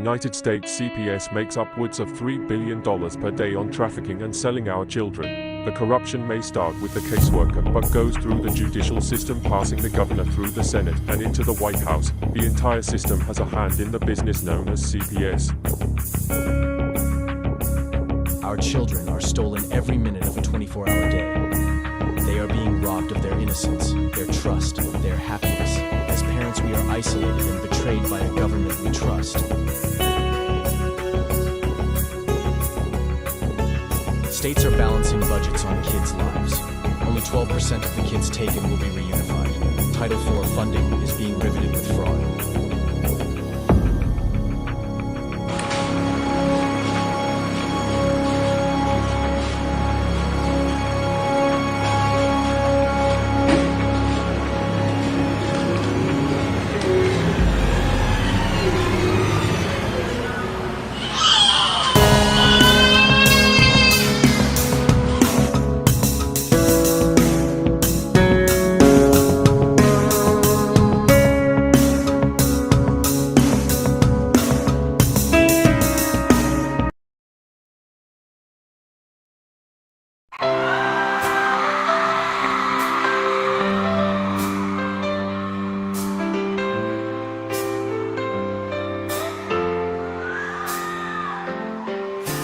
United States CPS makes upwards of $3 billion per day on trafficking and selling our children. The corruption may start with the caseworker but goes through the judicial system, passing the governor through the Senate and into the White House. The entire system has a hand in the business known as CPS. Our children are stolen every minute of a 24-hour day. They are being robbed of their innocence, their trust, their happiness. As parents, we are isolated and betrayed by a government we trust. States are balancing budgets on kids' lives. Only 12% of the kids taken will be reunified. Title IV funding is being riveted with fraud.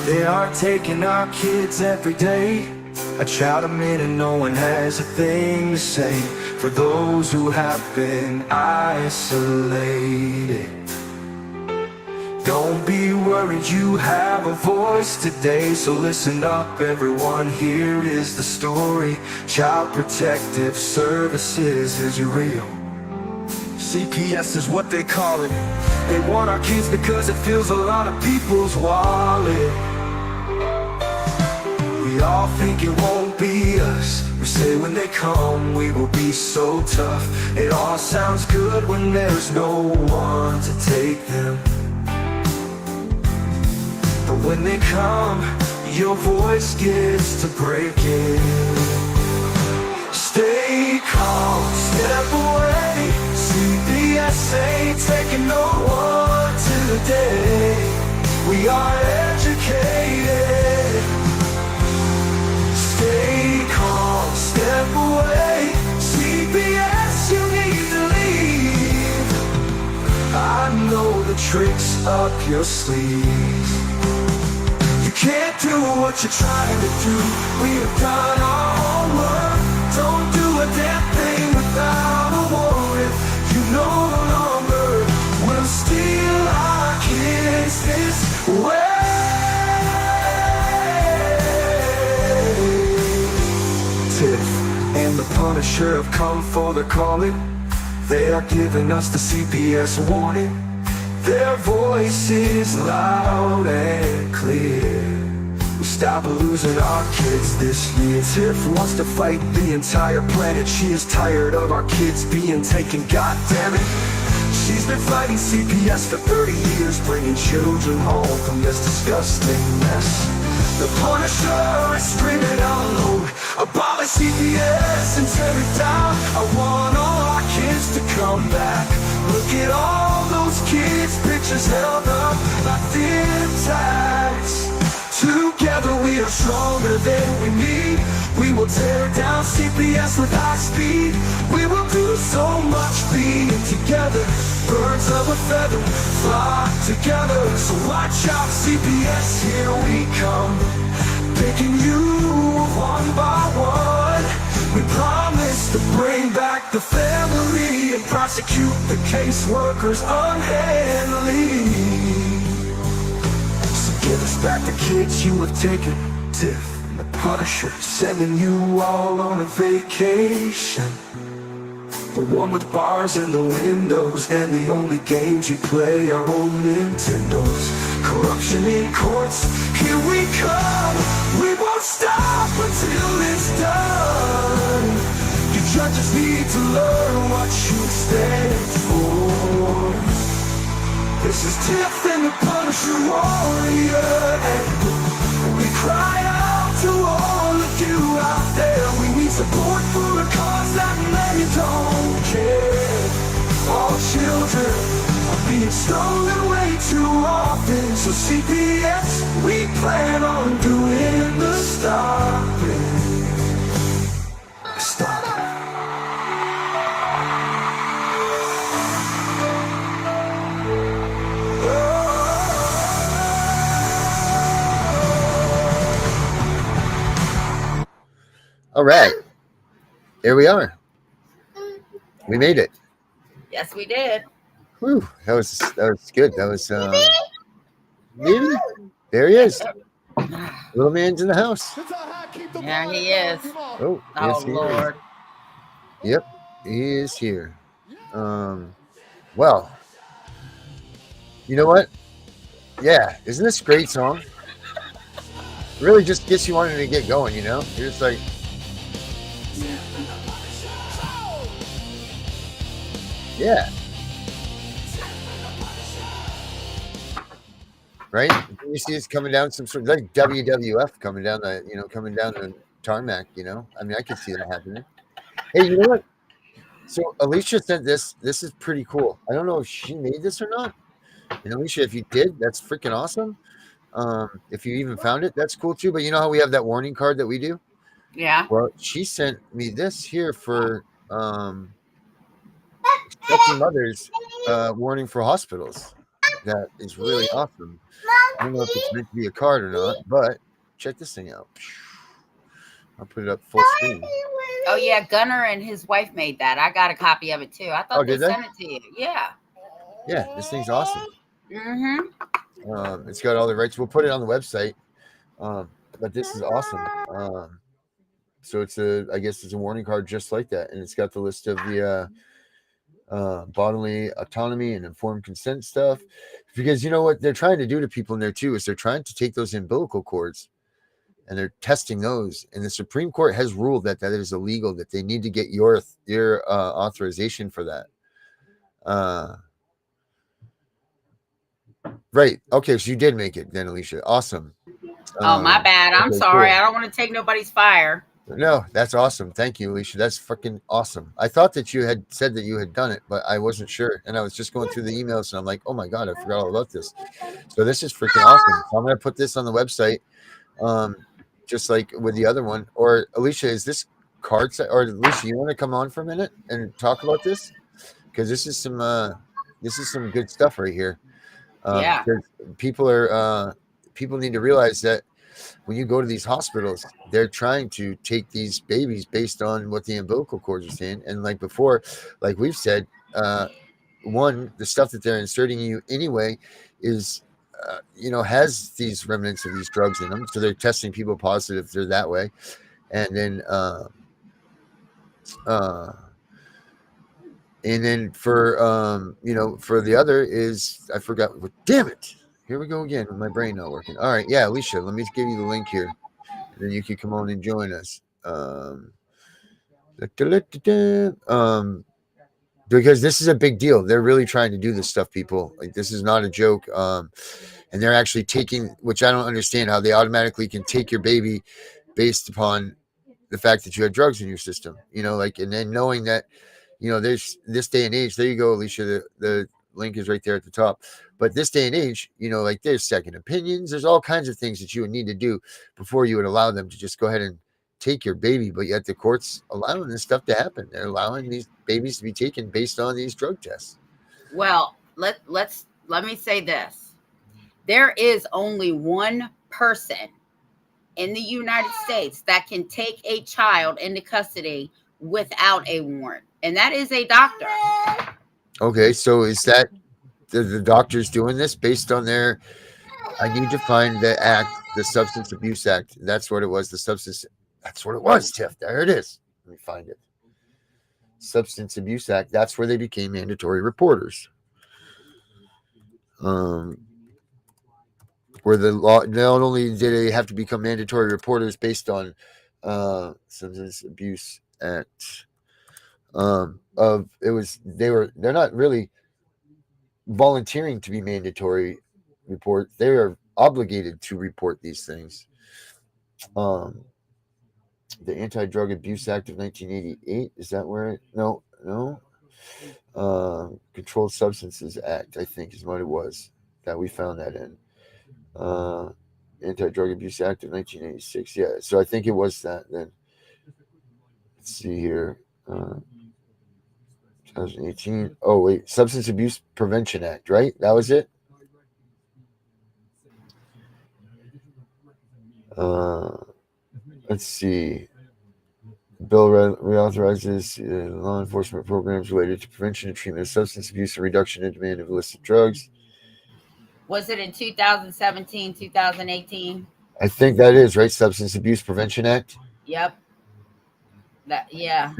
They are taking our kids every day. I shout them in and no one has a thing to say. For those who have been isolated, don't be worried, you have a voice today. So listen up everyone, here is the story. Child Protective Services is real. CPS is what they call it. They want our kids because it fills a lot of people's wallet. We all think it won't be us. We say when they come we will be so tough. It all sounds good when there's no one to take them. But when they come, your voice gets to breaking. Stay calm, step away. CPS ain't taking no one today. We are educated. Stay calm, step away. CPS, you need to leave. I know the tricks up your sleeve. You can't do what you're trying to do. We have done our homework. Don't do a damn thing without a warrant. You no longer will steal our kids this way. Tiff and the Punisher have come for the calling. They are giving us the CPS warning. Their voice is loud and clear. We stop losing our kids this year. Tiff wants to fight the entire planet. She is tired of our kids being taken, god damn it. She's been fighting CPS for 30 years, bringing children home from this disgusting mess. The Punisher is screaming out loud, abolish CPS and tear it down. I want all our kids to come back. Look at all those kids' pictures held up like thin tags. Together we are stronger than we need. We will tear down CPS with high speed. We will do so much being together. Birds of a feather flock together. So watch out CPS, here we come. Picking you one by one. We promise to bring back the family and prosecute the caseworkers unhandily. Give us back the kids you have taken. Tiff and the Punisher sending you all on a vacation. The one with bars in the windows and the only games you play are on Nintendos. Corruption in courts, here we come. We won't stop until it's done. You judges need to learn what you stand for. This is Tiff and the Punisher warrior, and we cry out to all of you out there. We need support for a cause that many don't care. All children are being stolen way too often. All right. Here we are. We made it. Yes, we did. Whew. That was good. That was maybe. There he is. Little man's in the house. Yeah, he is. Oh, yes, Oh, he Lord. is. Yep, he is here. Well, you know what? Yeah, isn't this a great song? It really just gets you wanting to get going, you know? You're just like, yeah. Right? You see it's coming down some sort of like WWF coming down the tarmac, you know? I mean, I could see that happening. Hey, you know what? So Alicia said this is pretty cool. I don't know if she made this or not. And Alicia, if you did, that's freaking awesome. If you even found it, that's cool too. But you know how we have that warning card that we do? Yeah. Well, she sent me this here for expecting mothers warning for hospitals. That is really awesome. I don't know if it's meant to be a card or not, but check this thing out. I'll put it up full screen. Oh, yeah. Gunnar and his wife made that. I got a copy of it, too. I thought they did they? sent it to you. Yeah. Yeah, this thing's awesome. Mm-hmm. It's got all the rights. We'll put it on the website. But this is awesome. So I guess it's a warning card just like that, and it's got the list of the bodily autonomy and informed consent stuff. Because you know what they're trying to do to people in there too is they're trying to take those umbilical cords, and they're testing those. And the Supreme Court has ruled that is illegal. That they need to get your authorization for that. Right. Okay. So you did make it then, Alicia. Awesome. Oh, my bad. I'm okay, sorry. cool. I don't want to take nobody's fire. No, that's awesome. Thank you, Alicia. That's freaking awesome. I thought that you had said that you had done it, but I wasn't sure. And I was just going through the emails and I'm like, oh my God, I forgot all about this. So this is freaking awesome. So I'm going to put this on the website, just like with the other one. Or Alicia, is this card set? Or Alicia, you want to come on for a minute and talk about this? Because this is some good stuff right here. Yeah. People need to realize that when you go to these hospitals, they're trying to take these babies based on what the umbilical cords are saying. And like before, like we've said, the stuff that they're inserting you anyway is, has these remnants of these drugs in them. So they're testing people positive they're that way. And then, for the other is, I forgot. Damn it. Here we go again with my brain not working. All right. Yeah, Alicia, let me give you the link here. And then you can come on and join us. Because this is a big deal. They're really trying to do this stuff, people. Like, this is not a joke. And they're actually taking, which I don't understand how they automatically can take your baby based upon the fact that you had drugs in your system, and then knowing that, there's this day and age. There you go, Alicia. The link is right there at the top. But this day and age, there's second opinions. There's all kinds of things that you would need to do before you would allow them to just go ahead and take your baby. But yet the court's allowing this stuff to happen. They're allowing these babies to be taken based on these drug tests. Well, let me say this. There is only one person in the United States that can take a child into custody without a warrant, and that is a doctor. Okay, so is that the doctors doing this based on their? I need to find the act, the Substance Abuse Act. That's what it was. That's what it was, Tiff. There it is. Let me find it. Substance Abuse Act. That's where they became mandatory reporters. Where the law, not only did they have to become mandatory reporters based on Substance Abuse Act, they're not really volunteering to be mandatory report. They are obligated to report these things. The Anti-Drug Abuse Act of 1988, is that where no Controlled Substances Act, I think, is what it was that we found that in. Anti-Drug Abuse Act of 1986. Yeah, so I think it was that then. Let's see here. 2018. Oh, wait. Substance Abuse Prevention Act, right? That was it? Let's see. bill reauthorizes law enforcement programs related to prevention and treatment of substance abuse and reduction in demand of illicit drugs. Was it in 2017, 2018? I think that is right. Substance Abuse Prevention Act. Yep. Yeah.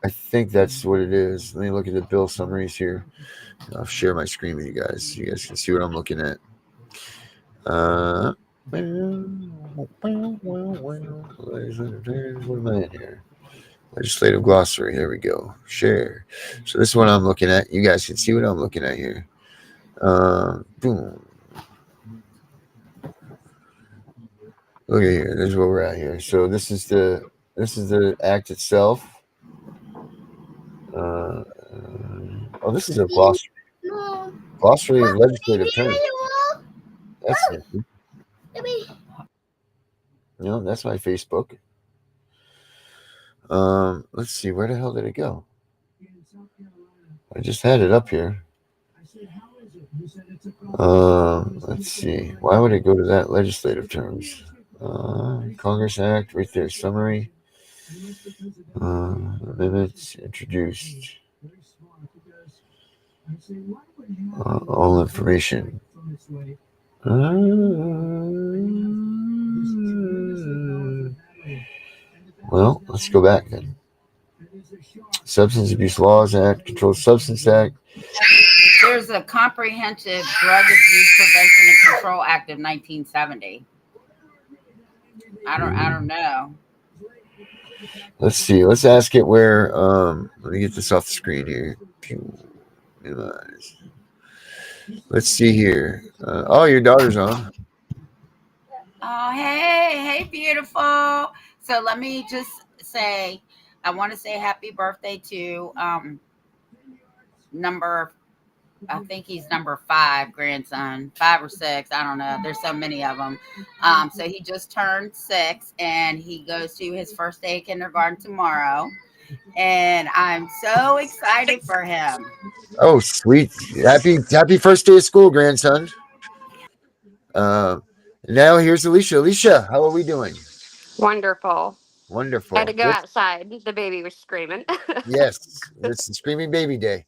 I think that's what it is. Let me look at the bill summaries here. I'll share my screen with you guys so you guys can see what I'm looking at. What am I in here? Legislative glossary. There we go. Share. So this is what I'm looking at. You guys can see what I'm looking at here. Boom. Look at here. This is where we're at here. So this is the act itself. This is a glossary. Glossary of legislative terms. That's nifty. That's my Facebook. Let's see. Where the hell did it go? I just had it up here. Let's see. Why would it go to that legislative terms? Congress Act, right there. Summary. Amendments introduced. All information. Well, let's go back then. Substance Abuse Laws Act, Controlled Substance Act. There's a Comprehensive Drug Abuse Prevention and Control Act of 1970. I don't know. Let's see. Let's ask it where. Let me get this off the screen here. Minimize. Let's see here. Oh, your daughter's on. Oh, hey, beautiful. So let me just say, I want to say happy birthday to I think he's number 5 grandson, 5 or 6. I don't know. There's so many of them. So he just turned 6 and he goes to his first day of kindergarten tomorrow. And I'm so excited for him. Oh, sweet. Happy first day of school, grandson. Now here's Alicia. Alicia, how are we doing? Wonderful. Wonderful. Had to go outside. The baby was screaming. Yes, it's the Screaming Baby Day.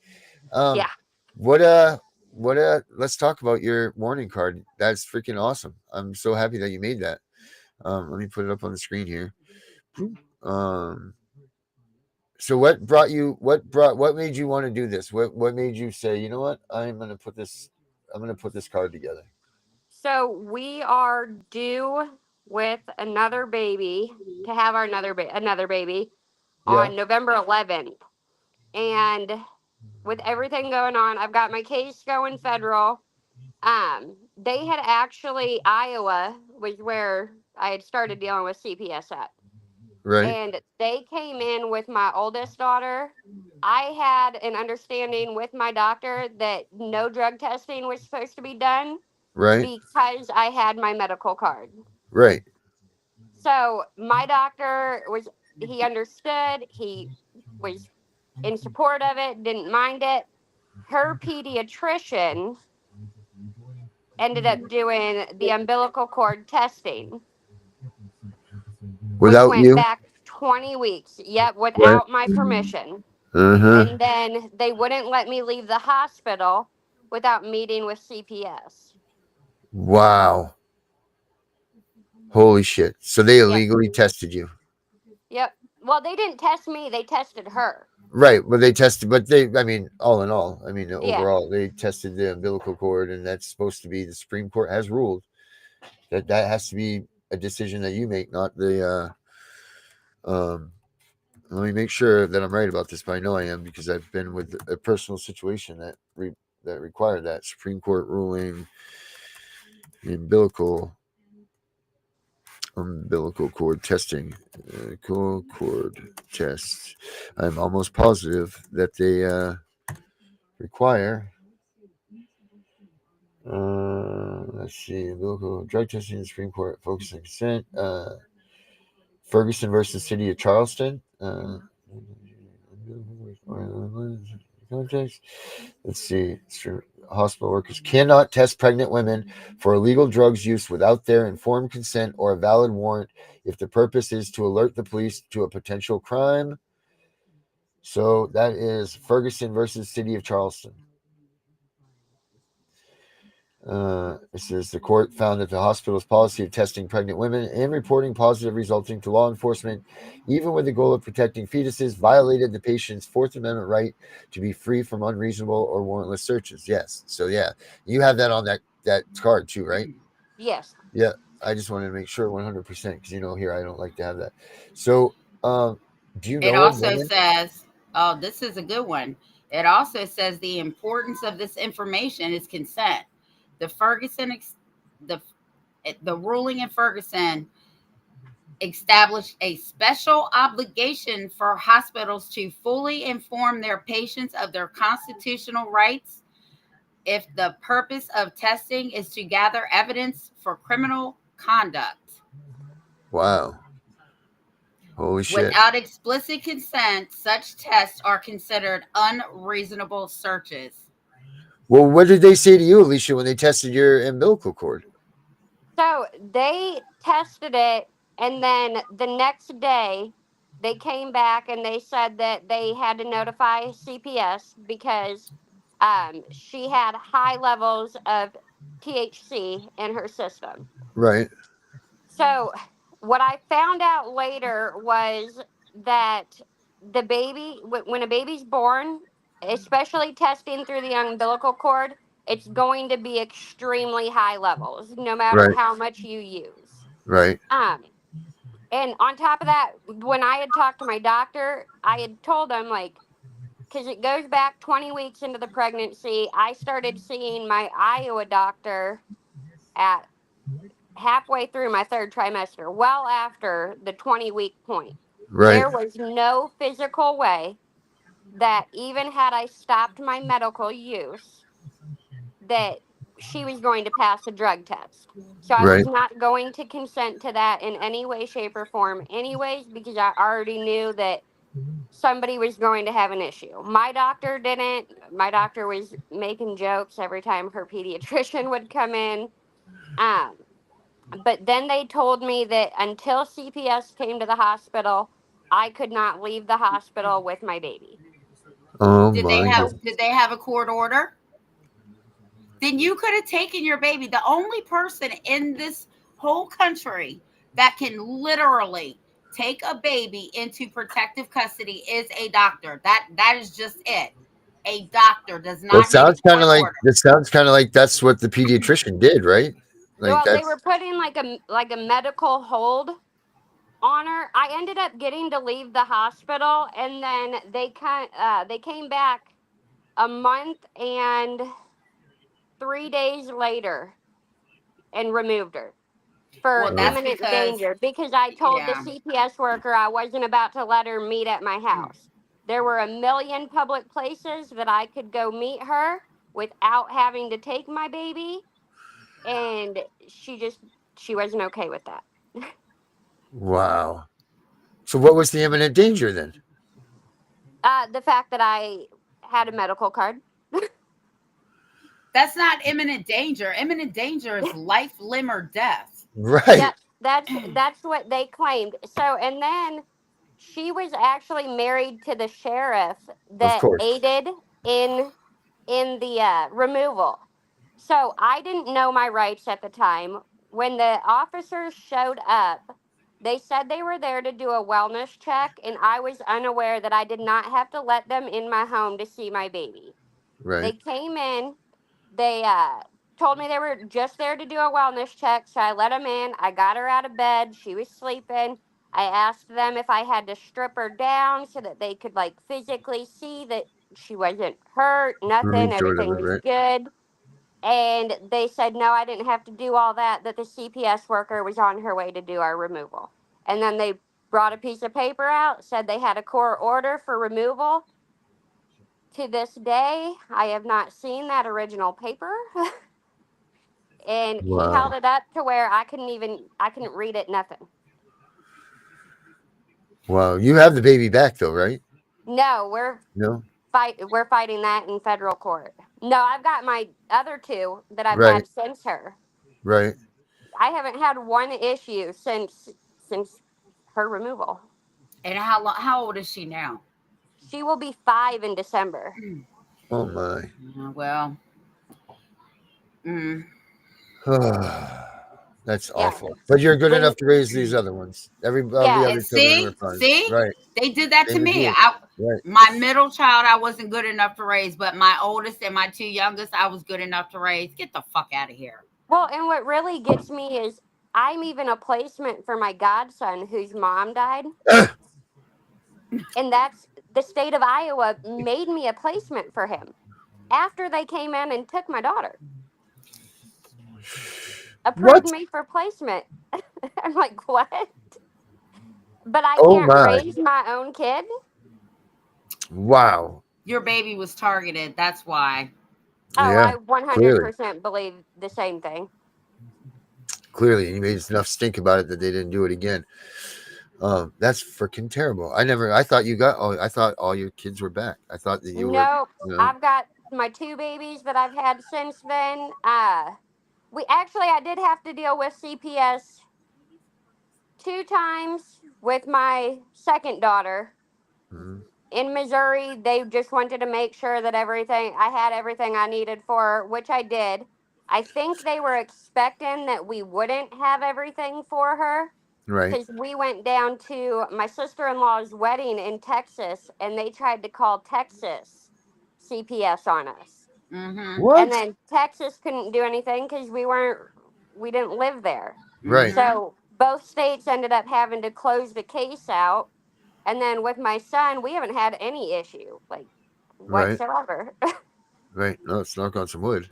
Yeah. Let's talk about your warning card. That's freaking awesome. I'm so happy that you made that. Let me put it up on the screen here. So what made you want to do this? What made you say, you know what, I'm gonna put this card together? So we are due with another baby to have our another baby on November 11th. And with everything going on, I've got my case going federal. They had actually, Iowa was where I had started dealing with CPS at. Right. And they came in with my oldest daughter. I had an understanding with my doctor that no drug testing was supposed to be done. Right. Because I had my medical card. Right. So my doctor he understood. He was in support of it, didn't mind it. Her pediatrician ended up doing the umbilical cord testing. Without which went you? back 20 weeks. Yep, without my permission. And then they wouldn't let me leave the hospital without meeting with CPS. Wow. Holy shit. So they illegally tested you. Yep. Well, they didn't test me. They tested her. Right. Well, they tested, but all in all, overall, they tested the umbilical cord, and that's supposed to be, the Supreme Court has ruled that has to be a decision that you make, not the, let me make sure that I'm right about this, but I know I am because I've been with a personal situation that required that Supreme Court ruling. Umbilical cord testing. Cord tests. I'm almost positive that they require. Let's see. Umbilical drug testing in the Supreme Court focusing consent. Ferguson versus City of Charleston. Context. Let's see. Hospital workers cannot test pregnant women for illegal drugs use without their informed consent or a valid warrant if the purpose is to alert the police to a potential crime. So that is Ferguson versus City of Charleston. It says the court found that the hospital's policy of testing pregnant women and reporting positive resulting to law enforcement, even with the goal of protecting fetuses, violated the patient's Fourth Amendment right to be free from unreasonable or warrantless searches. Yes. So yeah, you have that on that card too, right? Yes. Yeah. I just wanted to make sure 100% because here I don't like to have that. So do you It know of also women? says, oh, this is a good one. It also says the importance of this information is consent. The the ruling in Ferguson established a special obligation for hospitals to fully inform their patients of their constitutional rights if the purpose of testing is to gather evidence for criminal conduct. Wow. Holy shit. Without explicit consent, such tests are considered unreasonable searches. Well, what did they say to you, Alicia, when they tested your umbilical cord? So they tested it, and then the next day they came back and they said that they had to notify CPS because she had high levels of THC in her system. Right. So what I found out later was that the baby, when a baby's born, especially testing through the umbilical cord, it's going to be extremely high levels, no matter Right. how much you use. Right. Um, and on top of that, when I had talked to my doctor, I had told him like, because it goes back 20 weeks into the pregnancy, I started seeing my Iowa doctor at halfway through my third trimester, well after the 20-week point. Right. There was no physical way that even had I stopped my medical use, that she was going to pass a drug test. So I was Right. not going to consent to that in any way, shape, or form, anyways, because I already knew that somebody was going to have an issue. My doctor didn't. My doctor was making jokes every time her pediatrician would come in. Um, but then they told me that until CPS came to the hospital, I could not leave the hospital with my baby. Oh Did they my have god. did they have a court order? Then you could have taken your baby. The only person in this whole country that can literally take a baby into protective custody is a doctor. That is just it. A doctor does That not need a sounds kind court of like order. that's what the pediatrician did, right? Like Well, they were that's putting like a medical hold on her. I ended up getting to leave the hospital, and then they came back a month and 3 days later and removed her for Well, that's imminent because danger because I told the yeah. CPS worker I wasn't about to let her meet at my house. There were a million public places that I could go meet her without having to take my baby, and she wasn't okay with that. wow. So what was the imminent danger then? The fact that I had a medical card. That's not imminent danger. Imminent danger is life, limb, or death. Right. Yep, that's what they claimed. So, and then she was actually married to the sheriff Of that course. aided in the removal. So I didn't know my rights at the time. When the officers showed up, they said they were there to do a wellness check, and I was unaware that I did not have to let them in my home to see my baby. They Right. came in, they told me they were just there to do a wellness check, so I let them in. I got her out of bed. She was sleeping. I asked them if I had to strip her down so that they could like physically see that she wasn't hurt, nothing, Removed or everything whatever, was right? good. And they said no, I didn't have to do all that, that the CPS worker was on her way to do our removal. And then they brought a piece of paper out, said they had a court order for removal. To this day, I have not seen that original paper. And he held Wow. it up to where I couldn't read it, nothing. Wow. You have the baby back though, right? No, we're No? we're fighting that in federal court. No, I've got my other two that I've Right. had since her. Right. I haven't had one issue since her removal. And how old is she now? She will be 5 in December. Oh my. Well, mm, That's Yeah. awful. But you're good We enough to raise these other ones. All the yeah. other and children were fine. see, Right. they did that to Same as me. you. Right. My middle child, I wasn't good enough to raise, but my oldest and my two youngest, I was good enough to raise. Get the fuck out of here. Well, and what really gets me is I'm even a placement for my godson whose mom died. And that's the state of Iowa made me a placement for him after they came in and took my daughter. Approved What? me for placement. I'm like, what? But I Oh can't my. raise my own kid? Wow. Your baby was targeted. That's why. Oh, Yeah. I Clearly. 100% believe the same thing. Clearly. You made enough stink about it that they didn't do it again. That's freaking terrible. I thought I thought all your kids were back. I thought that you were, Nope. you know, I've got my two babies that I've had since then. I did have to deal with CPS 2 times with my second daughter. mhm, In Missouri, they just wanted to make sure that I had everything I needed for her, which I did. I think they were expecting that we wouldn't have everything for her right. because we went down to my sister in law's wedding in Texas and they tried to call Texas CPS on us. Mm-hmm. And What? then Texas couldn't do anything because we didn't live there. Right. Mm-hmm. So both states ended up having to close the case out. And then with my son, we haven't had any issue, like Right. whatsoever. Right. No, it's knock on some wood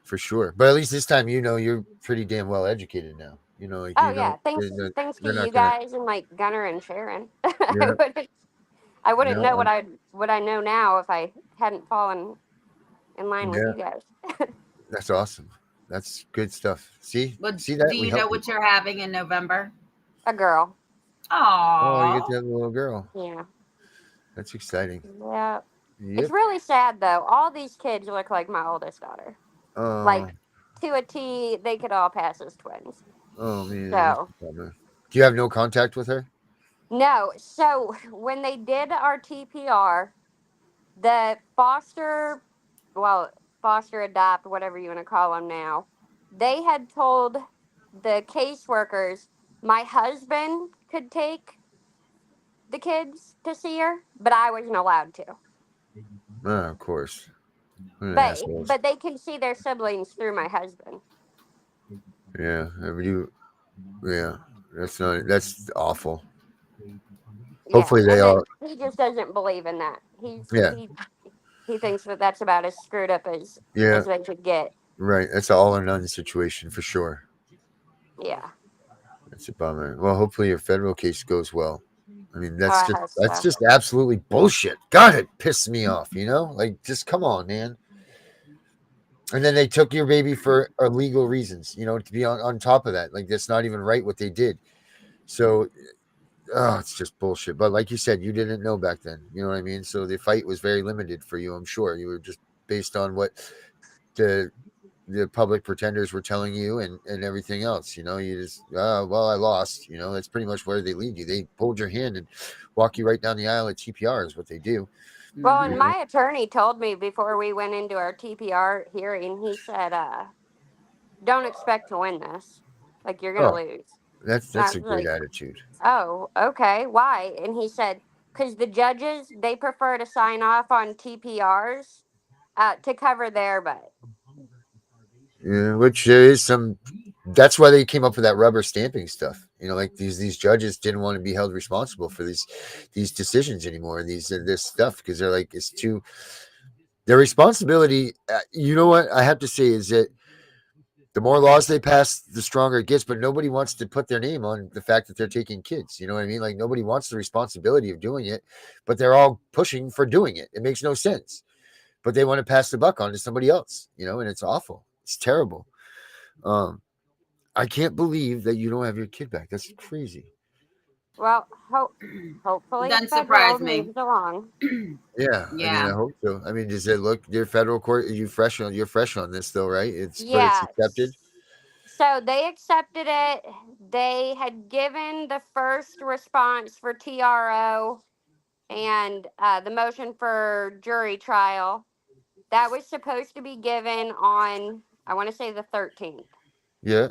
for sure. But at least this time, you're pretty damn well educated now. Like Oh you yeah, don't. thanks to They're you not gonna. guys and like Gunner and Sharon. Yeah. I wouldn't know No. what I know now if I hadn't fallen in line with Yeah. you guys. That's awesome. That's good stuff. See But that do we you know help what people. you're having in November? A girl. Oh, you get to Oh, have a little girl. Yeah. That's exciting. Yeah. It's Yep. really sad though. All these kids look like my oldest daughter. Oh. Like to a T, they could all pass as twins. Oh man. That's So a bummer. Do you have no contact with her? no. So when they did our TPR, the foster adopt, whatever you want to call them now, they had told the caseworkers my husband could take the kids to see her, but I wasn't allowed to. Of course. What an But assholes. but they can see their siblings through my husband. Yeah. Yeah. That's awful. Yeah, Hopefully they and all. then he just doesn't believe in that. Yeah. He thinks that that's about as screwed up Yeah. as they could get. Right. That's an all or none situation for sure. Yeah. That's a bummer. Well, hopefully your federal case goes well. I mean, Oh, I hope that's so. just absolutely bullshit. God, it pissed me off. Like just come on, man. And then they took your baby for illegal reasons. To be on top of that, like that's not even right what they did. So, it's just bullshit. But like you said, you didn't know back then. You know what I mean? So the fight was very limited for you. I'm sure you were just based on what the public pretenders were telling you and everything else. You just well, I lost. That's pretty much where they lead you. They hold your hand and walk you right down the aisle at TPR is what they do. Well, You and know? my attorney told me before we went into our TPR hearing, he said, don't expect to win this. Like, you're going to Oh, lose. And I that's a was great like, attitude. oh, okay. Why? And he said, because the judges, they prefer to sign off on TPRs to cover their butt. Yeah, which there is some. That's why they came up with that rubber stamping stuff. Like these judges didn't want to be held responsible for these decisions anymore. This stuff because they're like it's too. Their responsibility. You know what I have to say is that the more laws they pass, the stronger it gets. But nobody wants to put their name on the fact that they're taking kids. You know what I mean? Like nobody wants the responsibility of doing it, but they're all pushing for doing it. It makes no sense. But they want to pass the buck on to somebody else. And it's awful. It's terrible. I can't believe that you don't have your kid back. That's crazy. Well, hopefully Doesn't federal surprise me. moves along. Yeah, I mean, Yeah. I hope so. I mean, does it look your federal court? You're fresh on this though, right? But it's Yeah. accepted. So they accepted it. They had given the first response for TRO and the motion for jury trial. That was supposed to be given on, I want to say, the 13th. Yeah,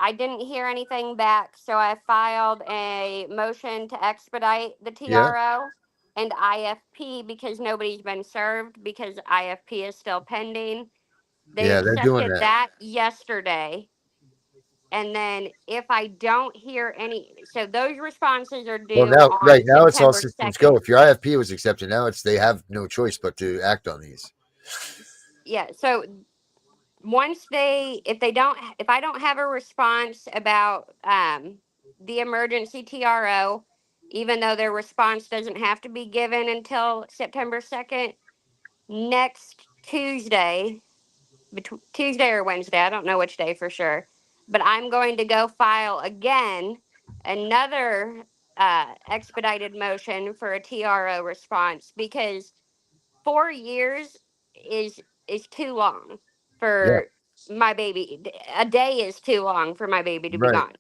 I didn't hear anything back, so I filed a motion to expedite the yeah, TRO and IFP because nobody's been served because IFP is still pending. They yeah. They're doing accepted that. that yesterday. And then if I don't hear any, so those responses are Well, due now, on right now, it's all September systems go. 2nd. If your IFP was accepted, now they have no choice but to act on these. Yeah. So if I don't have a response about the emergency TRO, even though their response doesn't have to be given until September 2nd, next Tuesday, between Tuesday or Wednesday, I don't know which day for sure, but I'm going to go file again another expedited motion for a TRO response because 4 years is too long Yeah, for my baby. A day is too long for my baby to be right, gone.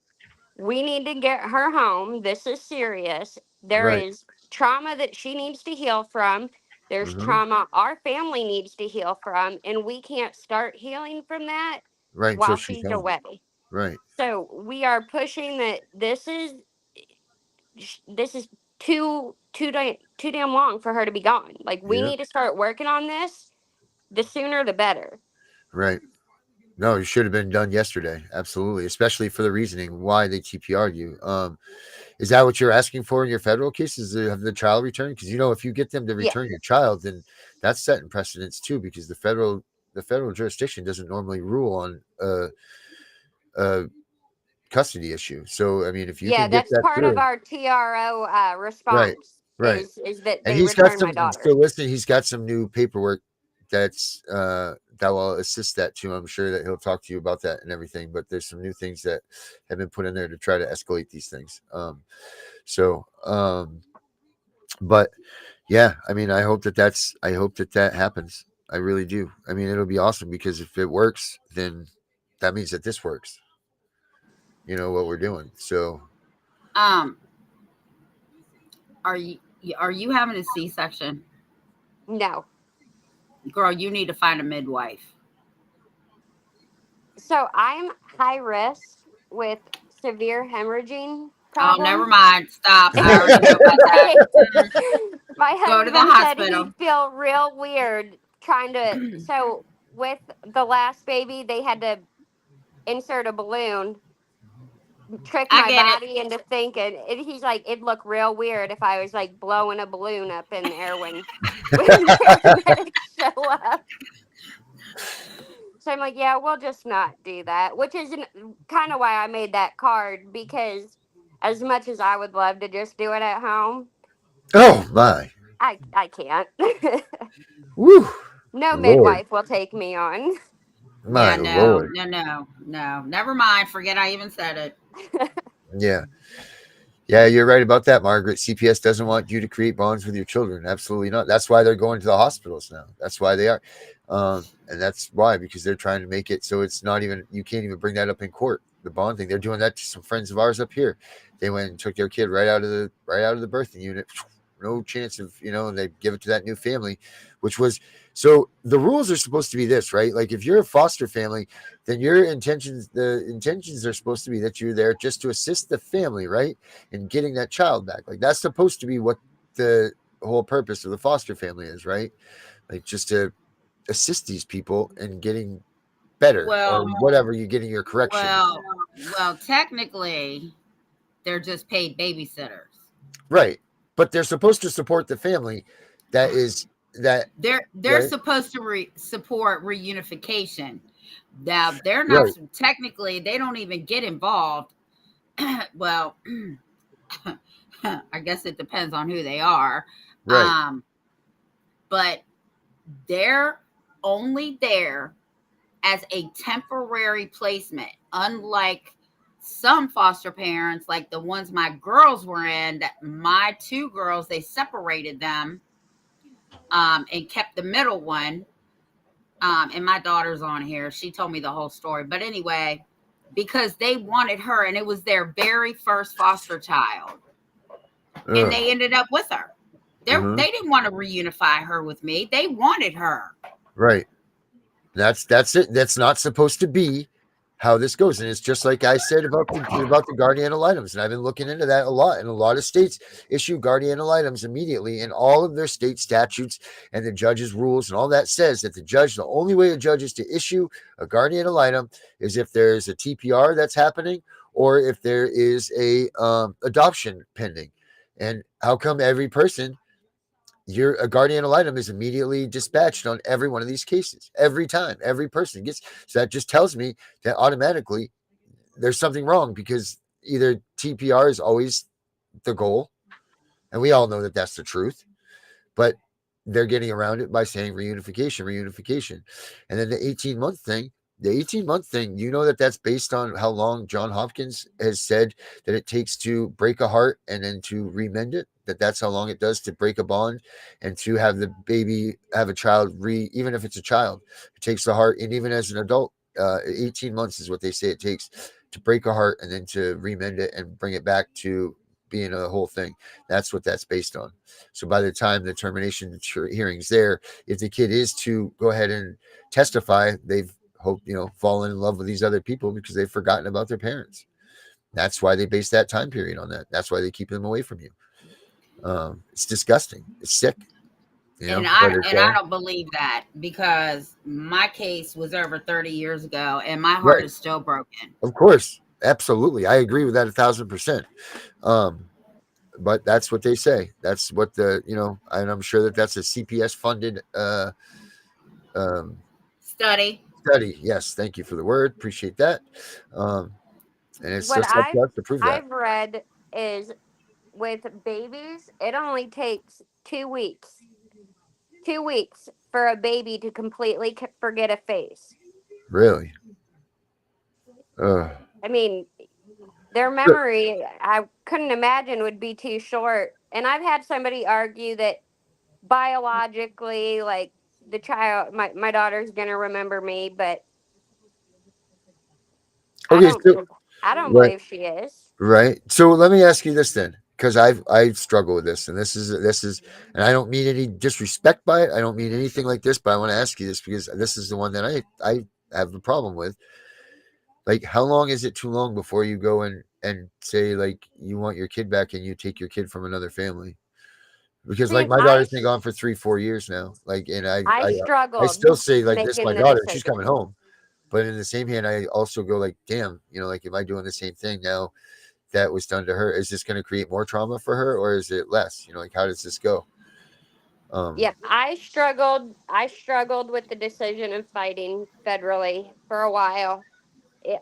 We need to get her home. This is serious. There right, is trauma that she needs to heal from. There's hmm trauma our family needs to heal from, and we can't start healing from that right. Until while she's she's home. away. Right. So we are pushing that this is too damn long for her to be gone. Like we Yeah. need to start working on this. The sooner the better. Right. No, it should have been done yesterday. Absolutely, especially for the reasoning why they TPR'd you. Is that what you're asking for in your federal case? Is to have the child returned? Because if you get them to Yeah. return your child, then that's setting precedents too. Because the federal jurisdiction doesn't normally rule on a custody issue. So I mean, if you Yeah, can get that's that part of through, our TRO right, response right. is that And they he's got return my some. daughter. So listen, he's got some new paperwork that will assist that too. I'm sure that he'll talk to you about that and everything. But there's some new things that have been put in there to try to escalate these things. So, but yeah, I mean, I hope that happens. I really do. I mean, it'll be awesome because if it works, then that means that this works. You know what we're doing. So Um, are you having a C-section? No. Girl, you need to find a midwife. So I'm high risk with severe hemorrhaging Oh, never problems. mind. Stop. I already know about that. My Go to the husband said hospital. he'd feel real weird trying to. So with the last baby, they had to insert a balloon, trick I my get it. body into thinking. And he's like, it'd look real weird if I was like blowing a balloon up in there when the paramedics show up. So I'm like, yeah, we'll just not do that, which is kind of why I made that card because as much as I would love to just do it at home, oh my, I can't. woo, No Lord, midwife will take me on. my Yeah, no, Lord, no, no, no. Never mind. Forget I even said it. yeah. Yeah, you're right about that, Margaret. CPS doesn't want you to create bonds with your children. Absolutely not. That's why they're going to the hospitals now. That's why they are. And that's why, because they're trying to make it so it's not even, you can't even bring that up in court. The bond thing. They're doing that to some friends of ours up here. They went and took their kid right out of the birthing unit. No chance of, and they give it to that new family, which was, so the rules are supposed to be this, right? Like if you're a foster family, then the intentions are supposed to be that you're there just to assist the family, right? And getting that child back. Like that's supposed to be what the whole purpose of the foster family is, right? Like just to assist these people in getting better or Well, whatever, you're getting your correction. well, technically, they're just paid babysitters. Right. But they're supposed to support the family that is that They're right. supposed to support reunification. Now they're not Right. technically. They don't even get involved. Well, I guess it depends on who they are. Right. But they're only there as a temporary placement, unlike some foster parents, like the ones my girls were in, that my two girls, they separated them and kept the middle one. And my daughter's on here. She told me the whole story. But anyway, because they wanted her and it was their very first foster child. And they ended up with her. They didn't want to reunify her with me. They wanted her. Right. That's it. That's not supposed to be how this goes. And it's just like I said about the guardian ad litems. And I've been looking into that a lot. And a lot of states issue guardian ad litems immediately in all of their state statutes, and the judge's rules and all that says that the only way a judge is to issue a guardian ad litem is if there's a TPR that's happening, or if there is a adoption pending. And how come every person, a guardian ad litem is immediately dispatched on every one of these cases? Every time, every person gets. So that just tells me that automatically there's something wrong, because either TPR is always the goal, and we all know that that's the truth, but they're getting around it by saying reunification. And then the 18-month thing, you know that's based on how long John Hopkins has said that it takes to break a heart and then to remend it. That's how long it does to break a bond and to have the baby, have a child, even if it's a child, it takes the heart. And even as an adult, 18 months is what they say it takes to break a heart and then to remend it and bring it back to being a whole thing. That's what that's based on. So by the time the termination hearing's there, if the kid is to go ahead and testify, they've fallen in love with these other people because they've forgotten about their parents. That's why they base that time period on that. That's why they keep them away from you. It's disgusting. It's sick. And I don't believe that, because my case was over 30 years ago and my heart is still broken. Of course. Absolutely. I agree with that 1,000%. But that's what they say. That's what and I'm sure that that's a CPS funded study. Yes. Thank you for the word. Appreciate that. And it's what just up to us to prove that. I've read is with babies, it only takes 2 weeks. 2 weeks for a baby to completely forget a face. Really? I mean, their memory, I couldn't imagine, would be too short. And I've had somebody argue that biologically, like, the child, my daughter's gonna remember me, but okay, I don't believe she is. Right. So let me ask you this then, because I struggle with this, and this is, and I don't mean any disrespect by it. I don't mean anything like this, but I want to ask you this because this is the one that I have a problem with. Like, how long is it too long before you go and say, like, you want your kid back and you take your kid from another family? Because, like, my daughter's been gone for 3-4 years now. Like, and I still say, like, this is my daughter, she's coming home. But in the same hand, I also go, like, damn, like, am I doing the same thing now that was done to her? Is this going to create more trauma for her, or is it less? Like, how does this go? Yeah, I struggled with the decision of fighting federally for a while.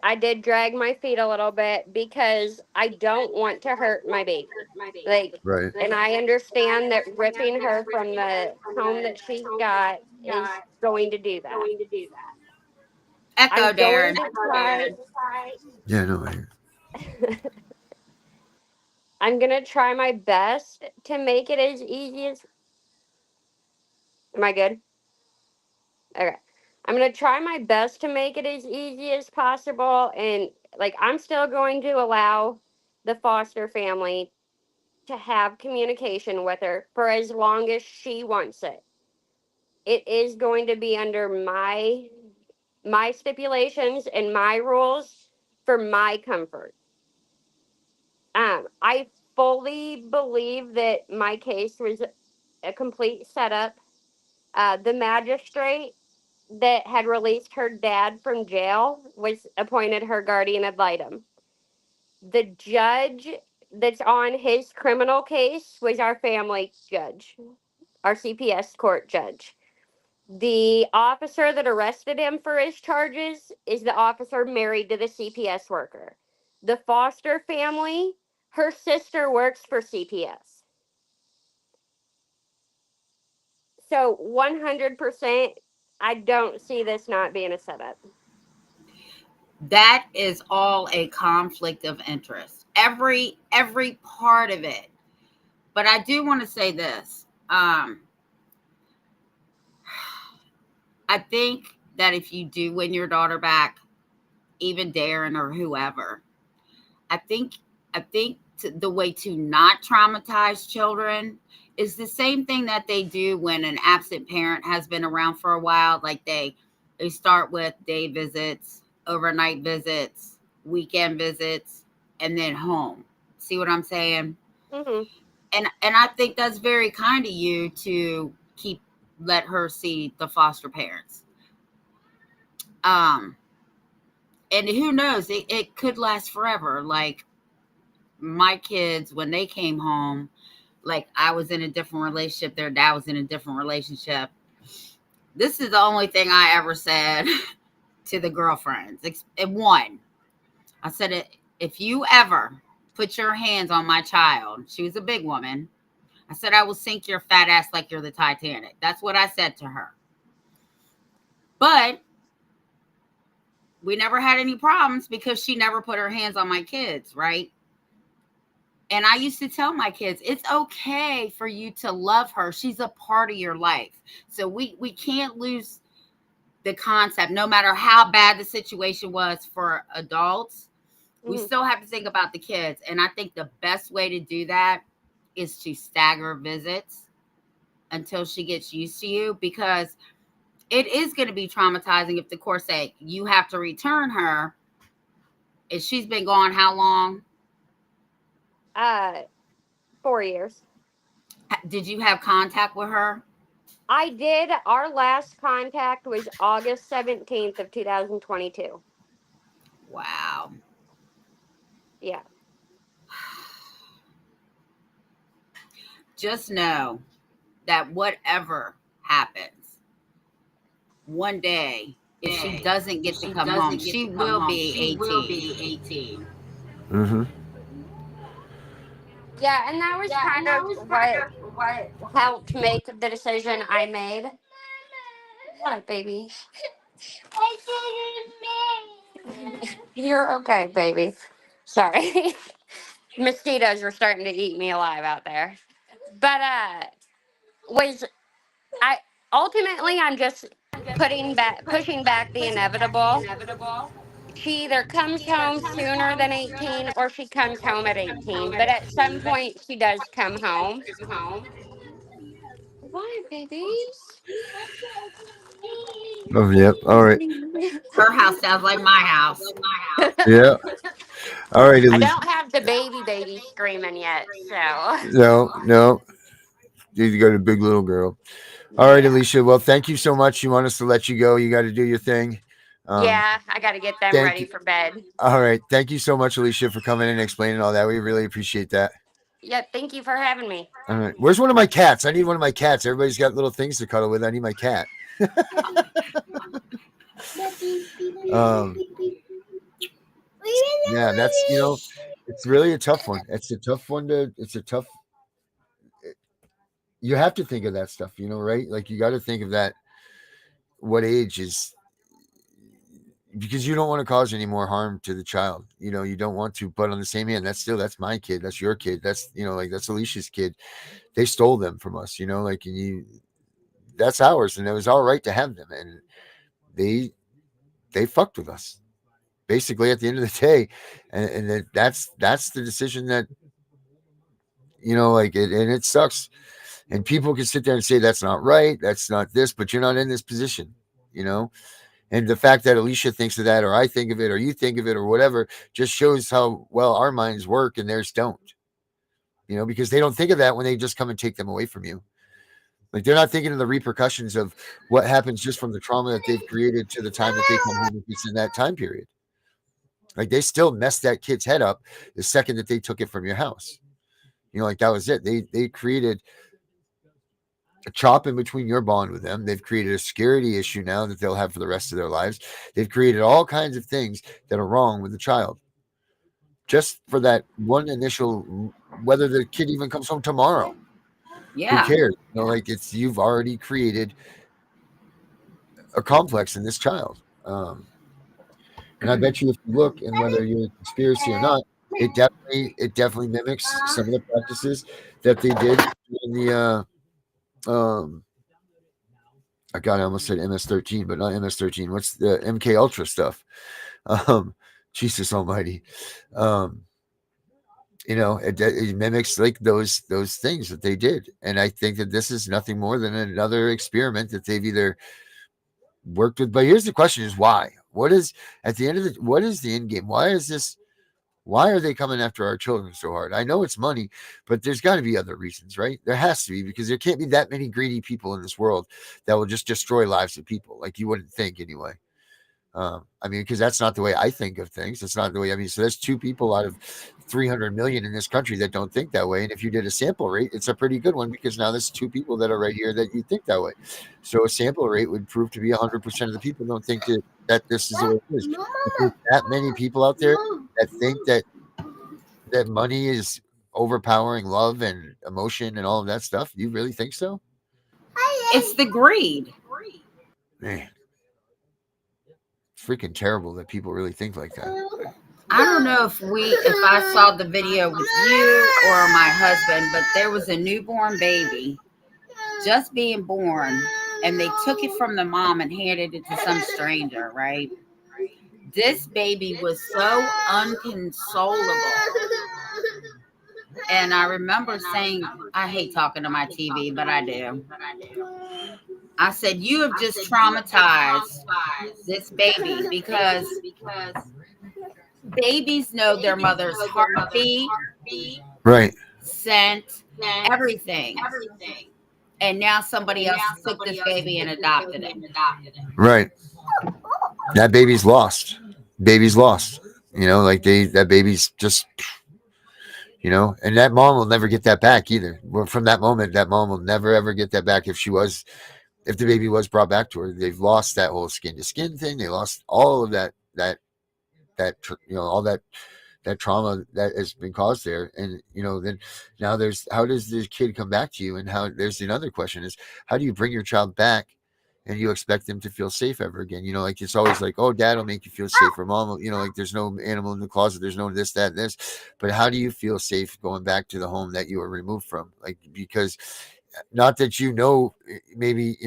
I did drag my feet a little bit because I don't want to hurt my baby. Like, right. And I understand that ripping her from the home that she got is going to do that. Echo, Darren. Yeah, no. I'm going to try my best to make it as easy as... Am I good? Okay. I'm going to try my best to make it as easy as possible. And, like, I'm still going to allow the foster family to have communication with her for as long as she wants it. It is going to be under my stipulations and my rules for my comfort. I fully believe that my case was a complete setup. The magistrate that had released her dad from jail was appointed her guardian ad litem. The judge that's on his criminal case was our family judge, our CPS court judge. The officer that arrested him for his charges is the officer married to the CPS worker. The foster family, her sister works for CPS. So 100%, I don't see this not being a setup. That is all a conflict of interest. Every part of it. But I do want to say this. I think that if you do win your daughter back, even Darren or whoever, I think the way to not traumatize children is the same thing that they do when an absent parent has been around for a while. Like they start with day visits, overnight visits, weekend visits, and then home. See what I'm saying? Mm-hmm. And I think that's very kind of you to let her see the foster parents. Um, and who knows, it could last forever. Like my kids, when they came home, like I was in a different relationship, their dad was in a different relationship. This is the only thing I ever said to the girlfriends. And one, I said, if you ever put your hands on my child, she was a big woman. I said, I will sink your fat ass like you're the Titanic. That's what I said to her. But we never had any problems because she never put her hands on my kids, right? And I used to tell my kids, it's okay for you to love her. She's a part of your life. So we can't lose the concept, no matter how bad the situation was for adults. We still have to think about the kids. And I think the best way to do that is to stagger visits until she gets used to you, because it is going to be traumatizing if the court say you have to return her. If she's been gone how long? 4 years. Did you have contact with her? I did. Our last contact was August 17th of 2022. Wow. Yeah. Just know that whatever happens, one day, if she doesn't get to come home, she will be 18. Mm-hmm. Yeah, and that was kind of what helped make the decision I made. What, baby? You're okay, baby. Sorry. Mosquitoes are starting to eat me alive out there. But was I ultimately I'm just pushing back the inevitable. She either comes home sooner than 18 or she comes home at 18. But at some point she does come home. Why, babies? Oh, yep. All right. Her house sounds like my house. Yeah. All right, I Alicia. don't have the baby screaming yet, so No, no. You got a big little girl. All right, yeah. Alicia. Well, thank you so much. You want us to let you go? You got to do your thing. Yeah, I got to get them Thank ready you. for bed. All right. Thank you so much, Alicia, for coming in and explaining all that. We really appreciate that. Yeah, thank you for having me. All right. Where's one of my cats? I need one of my cats. Everybody's got little things to cuddle with. I need my cat. um, yeah, that's, it's really a tough one. It's a tough one you have to think of that stuff, right? Like you got to think of that. What age is, because you don't want to cause any more harm to the child. You don't want to, but on the same hand, that's my kid. That's your kid. That's, like that's Alicia's kid. They stole them from us, like, that's ours. And it was all right to have them. And they fucked with us basically at the end of the day. And that's the decision that, like it, and it sucks. And people can sit there and say, that's not right. That's not this, but you're not in this position, And the fact that Alicia thinks of that, or I think of it, or you think of it, or whatever, just shows how well our minds work and theirs don't, because they don't think of that when they just come and take them away from you. Like they're not thinking of the repercussions of what happens just from the trauma that they've created to the time that they come home if it's in that time period. Like they still messed that kid's head up the second that they took it from your house. Like that was it. They created a chop in between your bond with them. They've created a security issue now that they'll have for the rest of their lives. They've created all kinds of things that are wrong with the child. Just for that one initial, whether the kid even comes home tomorrow. Yeah. Who cares? Like you've already created a complex in this child. And I bet you if you look, and whether you're a conspiracy or not, it definitely mimics some of the practices that they did in the I almost said MS-13, but not MS-13. What's the MK Ultra stuff? Um, Jesus Almighty. Um, it mimics like those things that they did, and I think that this is nothing more than another experiment that they've either worked with. But here's the question: is why? What is at the end of what is the end game? Why is this? Why are they coming after our children so hard? I know it's money, but there's got to be other reasons, right? There has to be, because there can't be that many greedy people in this world that will just destroy lives of people. Like, you wouldn't think anyway. I mean, because that's not the way I think of things. It's not the way. I mean, so there's 2 people out of 300 million in this country that don't think that way. And if you did a sample rate, it's a pretty good one, because now there's 2 people that are right here that you think that way. So a sample rate would prove to be 100% of the people don't think that this is the way it is. If there's that many people out there that think that money is overpowering love and emotion and all of that stuff, you really think so? It's the greed. Man, it's freaking terrible that people really think like that. I don't know if I saw the video with you or my husband, but there was a newborn baby just being born, and they took it from the mom and handed it to some stranger, right? This baby was so unconsolable. And I remember saying, I hate talking to my TV, but I do. I said, you have just traumatized this baby, because babies know their mother's heartbeat, Right. scent, everything. And now somebody else took this baby and adopted it. Right. That baby's lost. Baby's lost. Like that baby's just, and that mom will never get that back either. Well, from that moment, that mom will never ever get that back if the baby was brought back to her. They've lost that whole skin to skin thing. They lost all of that all that trauma that has been caused there. And then now how does the kid come back to you? And there's another question is, how do you bring your child back and you expect them to feel safe ever again? Like, it's always like, oh, dad will make you feel safe, or mom, like, there's no animal in the closet, there's no this, that, and this. But how do you feel safe going back to the home that you were removed from? Like, because not that maybe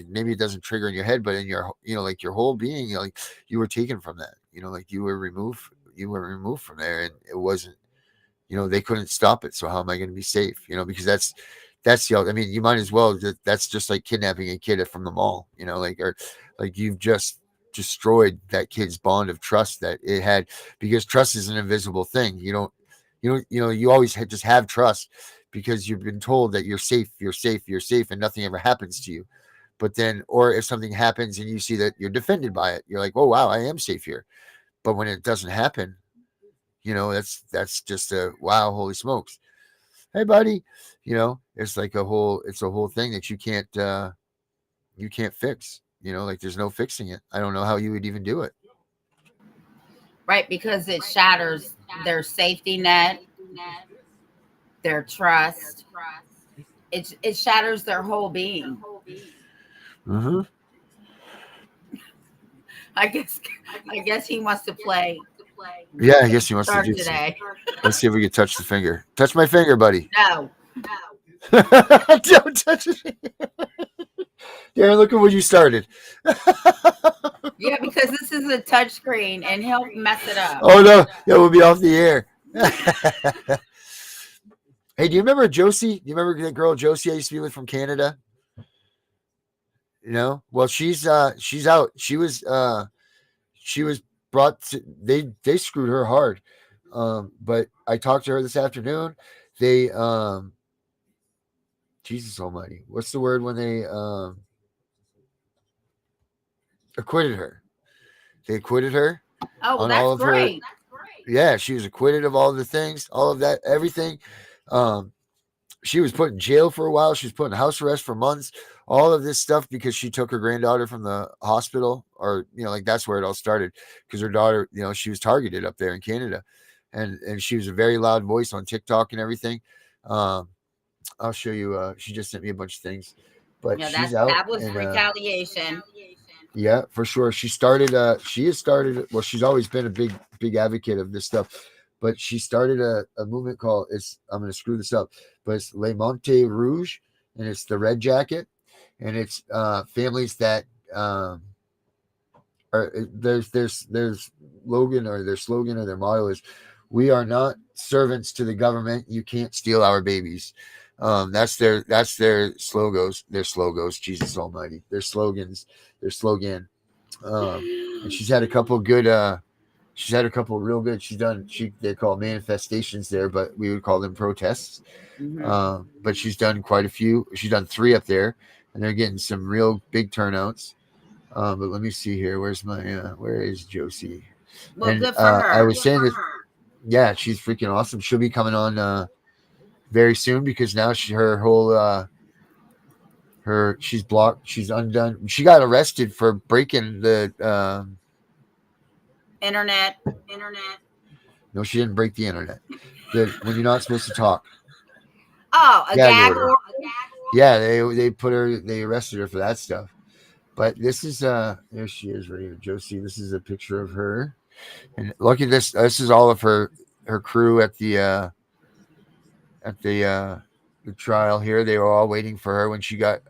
maybe it doesn't trigger in your head, but in your like your whole being, like, you were taken from that, like you were removed from there, and it wasn't, they couldn't stop it. So how am I going to be safe? Because that's I mean, you might as well, that's just like kidnapping a kid from the mall, or like you've just destroyed that kid's bond of trust that it had, because trust is an invisible thing. You always just have trust because you've been told that you're safe, and nothing ever happens to you. But then, or if something happens and you see that you're defended by it, you're like, oh, wow, I am safe here. But when it doesn't happen, that's just a wow, holy smokes. Hey, buddy, it's like a whole thing that you can't fix. Like, there's no fixing it. I don't know how you would even do it. Right, because it shatters their safety net, their trust. It shatters their whole being. Mm-hmm. I guess he wants to play. Yeah, I guess he wants to do today. Let's see if we can touch the finger. Touch my finger, buddy. No. Don't touch it. Darren, look at what you started. Yeah, because this is a touch screen and he'll mess it up. Oh, no. Yeah, we'll be off the air. Hey, do you remember Josie? Do you remember that girl Josie I used to be with from Canada? Well, she's out. She was brought to, they screwed her hard. But I talked to her this afternoon. They Jesus Almighty, what's the word when they acquitted her? They acquitted her. Oh, well, that's great. Yeah, she was acquitted of all the things, all of that, everything. She was put in jail for a while. She was put in house arrest for months. All of this stuff because she took her granddaughter from the hospital, or like, that's where it all started. Because her daughter, she was targeted up there in Canada, and she was a very loud voice on TikTok and everything. I'll show you. She just sent me a bunch of things, but she's out. That was retaliation. Yeah, for sure. She has started, well, she's always been a big advocate of this stuff, but she started a movement called, I'm going to screw this up, but it's Le Monte Rouge, and it's the red jacket, and it's families that are, their slogan or their motto is, we are not servants to the government. You can't steal our babies. That's their slogos. Jesus Almighty, their slogans, their slogan. And she's had a couple good. She's had a couple real good. They call manifestations there, but we would call them protests. But she's done quite a few. She's done 3 up there, and they're getting some real big turnouts. But let me see here. Where is Josie? Well, And good for her. I was saying that, yeah, she's freaking awesome. She'll be coming on very soon, because now her whole she's blocked. She's undone. She got arrested for breaking the internet. No, she didn't break the internet. When you're not supposed to talk. Oh, a gag order. Yeah, they arrested her for that stuff. But this is there she is right here, Josie. This is a picture of her, and look at this. This is all of her crew at the trial here. They were all waiting for her when she got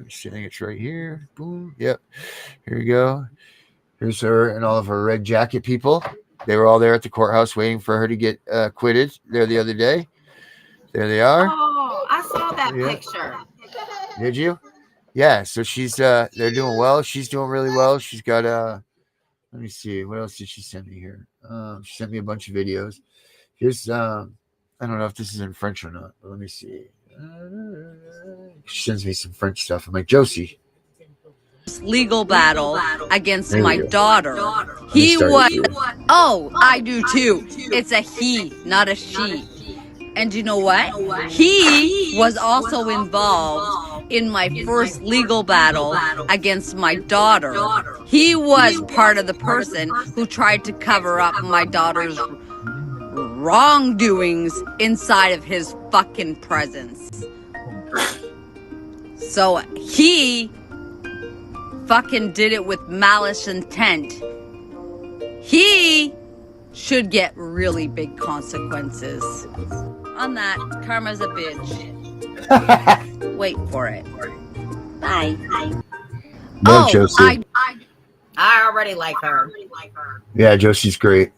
saying it's right here. Boom. Yep. Here you go. Here's her and all of her red jacket people. They were all there at the courthouse waiting for her to get acquitted there the other day. There they are. Oh, I saw that picture. Did you? Yeah. So she's they're doing well. She's doing really well. She's got let me see. What else did she send me here? She sent me a bunch of videos. Here's I don't know if this is in French or not, but let me see. She sends me some French stuff. I'm like, Josie. Legal battle against my daughter. He was. Oh, I do too. It's a he, not a she. And you know what? He was also involved in my first legal battle against my daughter. He was part of the person who tried to cover up my daughter's wrongdoings inside of his fucking presence. So he fucking did it with malice intent. He should get really big consequences. On that, karma's a bitch. Wait for it. Bye. No, Josie. I already like her. Yeah, Josie's great.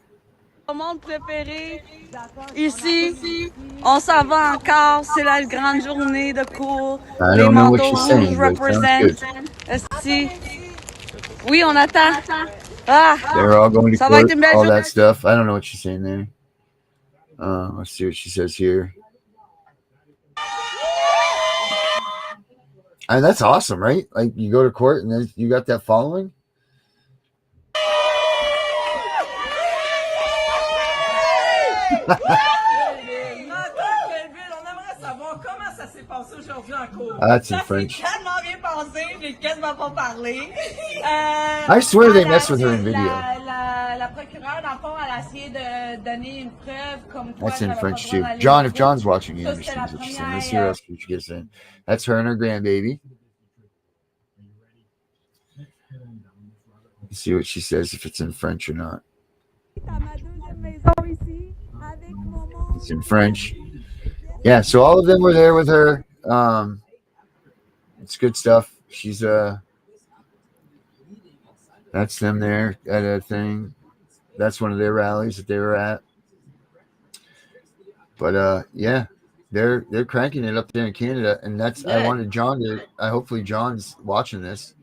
Mon monde préféré, ici, on s'en va encore, c'est la grande journée de cours. I Les don't know what manteaux she's saying, rouges but it sounds represent. Esti. Oui, on attend. Ah, they're all going to ça va court, être une belle all journée. that stuff. I don't know what she's saying there. Let's see what she says here. And that's awesome, right? Like, you go to court and then you got that following. That's in French. I swear they mess with her in video. That's in French too. John, if John's watching, he understands what she's saying. Let's hear what she gets saying. That's her and her grandbaby. Let's see what she says, if it's in French or not. It's in French. Yeah, so all of them were there with her. It's good stuff. She's that's them there at a thing. That's one of their rallies that they were at. But yeah, they're cranking it up there in Canada, and that's good. I wanted John to. Hopefully John's watching this.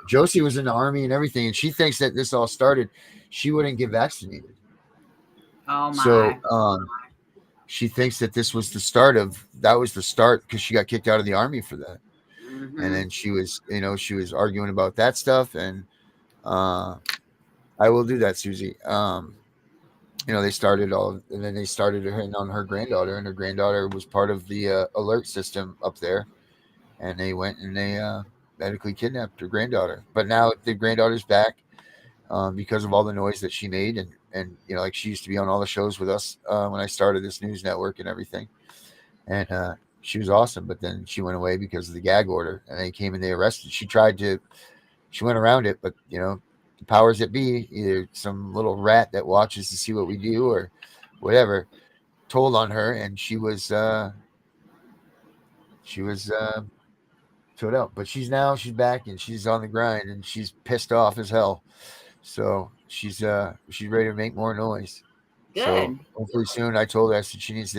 Josie was in the army and everything, and she thinks that this all started. She wouldn't get vaccinated. Oh my! So she thinks that this was the start because she got kicked out of the army for that. Mm-hmm. And then she was arguing about that stuff, and I will do that, Susie. They started and then they started on her granddaughter, and her granddaughter was part of the alert system up there, and they went and they medically kidnapped her granddaughter. But now the granddaughter's back because of all the noise that she made, and she used to be on all the shows with us when I started this news network and everything, and she was awesome, but then she went away because of the gag order, and they came and they arrested. She went around it, but the powers that be, either some little rat that watches to see what we do or whatever, told on her, and she was showed up. But she's back and she's on the grind and she's pissed off as hell. So she's ready to make more noise. So Good. hopefully soon. I told her, I said she's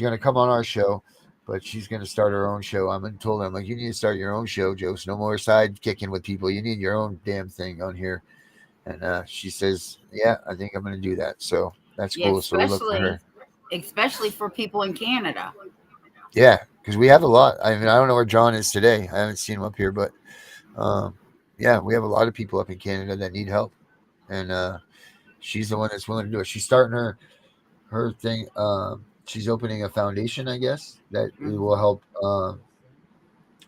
gonna come on our show, but she's gonna start her own show. Told her, I'm like, you need to start your own show, Joe. So no more side kicking with people. You need your own damn thing on here. And she says, yeah, I think I'm gonna do that. So that's Yeah, cool. So we look for her. especially for people in Canada. Yeah, because we have a lot. I mean, I don't know where John is today. I haven't seen him up here, but um, yeah, we have a lot of people up in Canada that need help, and she's the one that's willing to do it. She's starting her thing. She's opening a foundation, I guess, that it will help.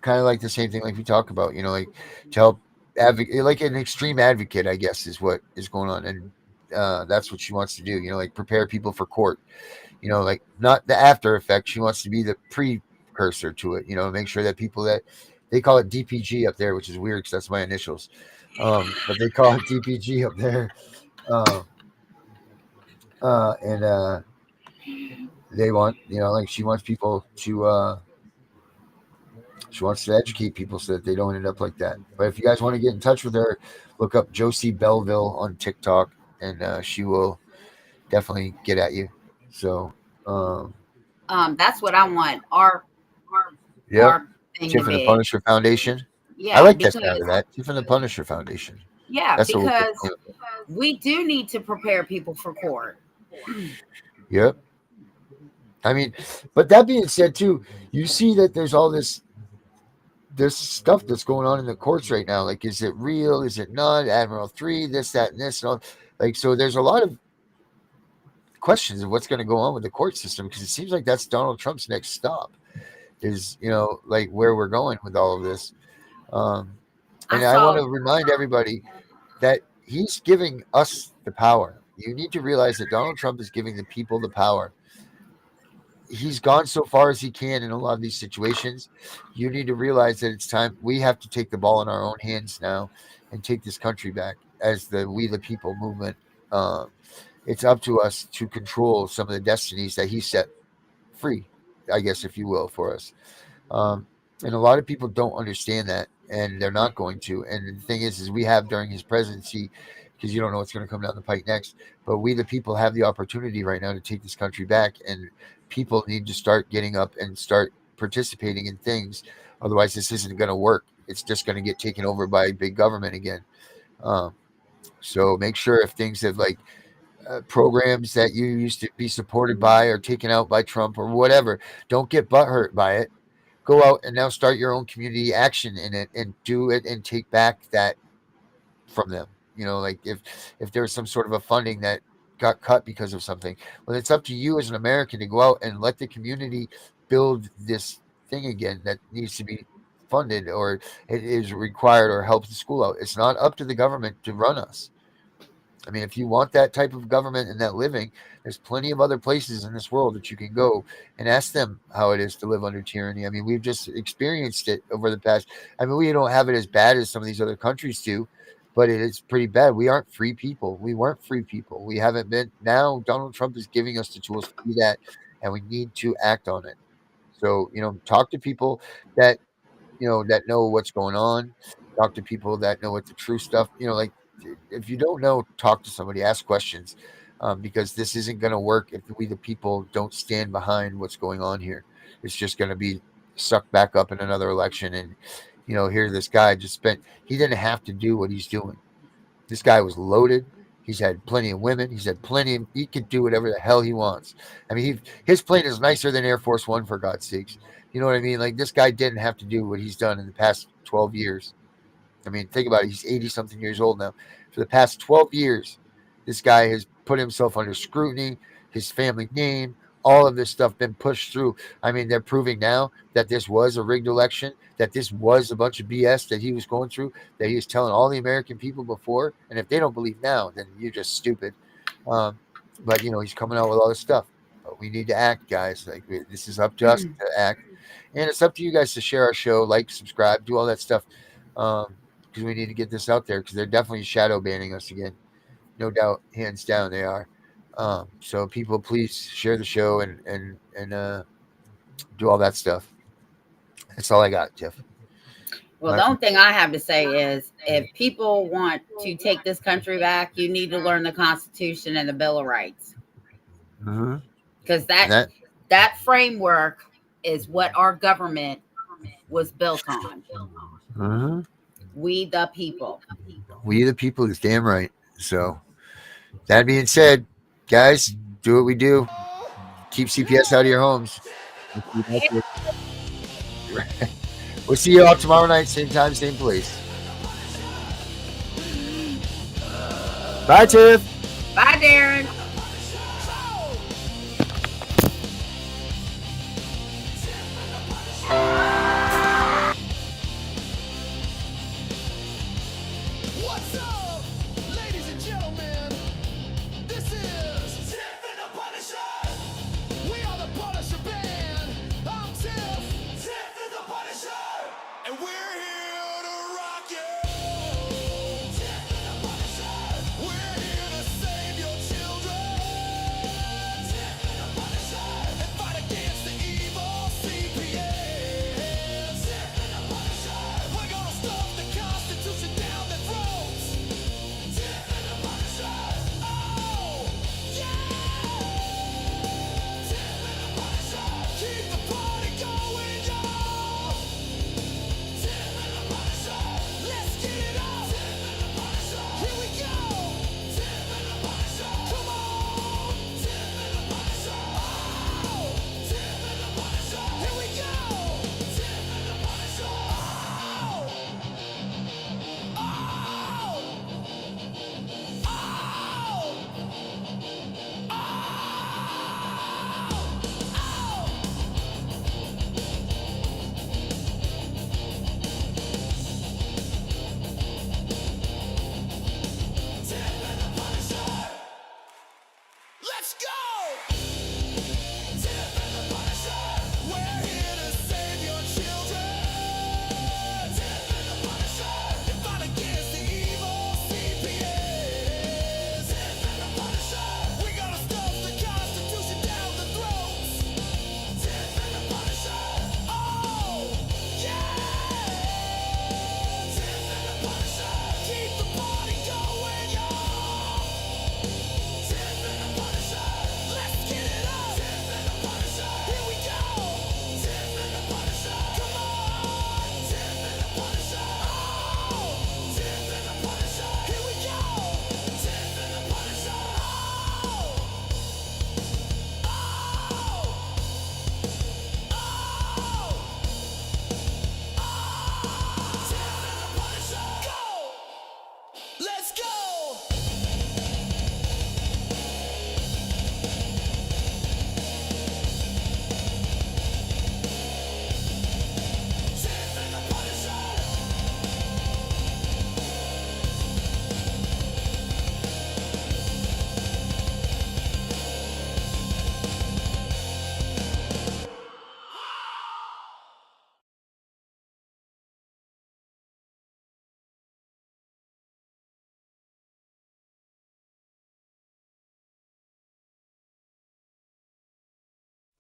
Kind of like the same thing, like we talk about, like to help advocate, like an extreme advocate, I guess, is what is going on, and that's what she wants to do. Like prepare people for court. Like not the after effect. She wants to be the precursor to it. Make sure that people that they call it DPG up there, which is weird because that's my initials. But they call it DPG up there. Um, and they want, like she wants people to, she wants to educate people so that they don't end up like that. But if you guys want to get in touch with her, look up Josie Belleville on TikTok, and she will definitely get at you. So, That's what I want yep. our thing to Tiff and the be. Punisher Foundation. I Yeah, like that because sound of that. Tiff and the Punisher Foundation. yeah, That's what because we're we do need to prepare people for court. Yep. I mean, but that being said, too, you see that there's all this stuff that's going on in the courts right now. Like, is it real? Is it not? Admiral 3, this, that, and this, and all. Like, so there's a lot of questions of what's going to go on with the court system because it seems like that's Donald Trump's next stop. Is like where we're going with all of this. And I want to remind everybody that he's giving us the power. You need to realize that Donald Trump is giving the people the power. He's gone so far as he can in a lot of these situations. You need to realize that it's time. We have to take the ball in our own hands now and take this country back as the We the People movement. It's up to us to control some of the destinies that he set free, I guess, if you will, for us. And a lot of people don't understand that, and they're not going to. And the thing is we have during his presidency, because you don't know what's going to come down the pike next, but we the people have the opportunity right now to take this country back, and people need to start getting up and start participating in things. Otherwise, this isn't going to work. It's just going to get taken over by big government again. So make sure if things have like programs that you used to be supported by or taken out by Trump or whatever, don't get butthurt by it. Go out and now start your own community action in it and do it and take back that from them. Like if there's some sort of a funding that got cut because of something, well, it's up to you as an American to go out and let the community build this thing again that needs to be funded or it is required or helps the school out. It's not up to the government to run us. I mean, if you want that type of government and that living, there's plenty of other places in this world that you can go and ask them how it is to live under tyranny. I mean, we've just experienced it over the past. I mean, we don't have it as bad as some of these other countries do, but it is pretty bad. We aren't free people. We weren't free people. We haven't been. Now Donald Trump is giving us the tools to do that, and we need to act on it. So, talk to people that, that know what's going on. Talk to people that know what the true stuff, like if you don't know, talk to somebody, ask questions, because this isn't going to work if we, the people, don't stand behind what's going on here. It's just going to be sucked back up in another election. And, here this guy he didn't have to do what he's doing. This guy was loaded. He's had plenty of women. He could do whatever the hell he wants. I mean, his plane is nicer than Air Force One, for God's sakes. You know what I mean? Like, this guy didn't have to do what he's done in the past 12 years. I mean, think about it. He's 80-something years old now. For the past 12 years, this guy has put himself under scrutiny, his family name, all of this stuff been pushed through. I mean, they're proving now that this was a rigged election, that this was a bunch of BS that he was going through, that he was telling all the American people before. And if they don't believe now, then you're just stupid. But, he's coming out with all this stuff. But we need to act, guys. Like, this is up to us to act. And it's up to you guys to share our show, like, subscribe, do all that stuff, because we need to get this out there, because they're definitely shadow banning us again. No doubt, hands down, they are. So people, please share the show and do all that stuff. That's all I got, Tiff. Well, the only thing I have to say is, if people want to take this country back, you need to learn the Constitution and the Bill of Rights. Because that framework is what our government was built on. We the people. We the people is damn right. So that being said, guys, do what we do. Keep CPS out of your homes. We'll see you all tomorrow night, same time, same place. Bye, Tiff. Bye, Darren. What's up, ladies and gentlemen? This is Tiff and the Punisher. We are the Punisher Band. I'm Tiff and the Punisher, and we're here to rock you. Tiff and the Punisher. We're here to save your children. Tiff and the Punisher, and fight against the evil CPS. Tiff and the Punisher. We're gonna stuff the Constitution down their throats. Tiff and the Punisher. Oh, yeah. Tiff and the Punisher. Keep the party going, y'all. Tiff and the Punisher. Let's get it on. Tiff and the Punisher. Here we go. Tiff and the Punisher. Come on. Tiff and the Punisher. Oh. Tiff and the Punisher. Here we go. Tiff and the Punisher. Oh. Let's go! Tiff and the Punisher. We're here to save your children. Tiff and the Punisher. And fight against the evil CPS. Tiff and the Punisher. We gotta stuff the Constitution down the throats. Tiff and the Punisher. Oh, yeah! Tiff and the Punisher. Keep the party going, y'all. Tiff and the Punisher. Let's get it up. Tiff and the Punisher. Here we go. Tiff and the Punisher. Come on. Tiff and the Punisher. Oh. Tiff and the Punisher. Here we go. Tiff and the Punisher. Oh. Oh. Oh. Tiff and the Punisher. Go. Let's go. Tiff and the Punisher.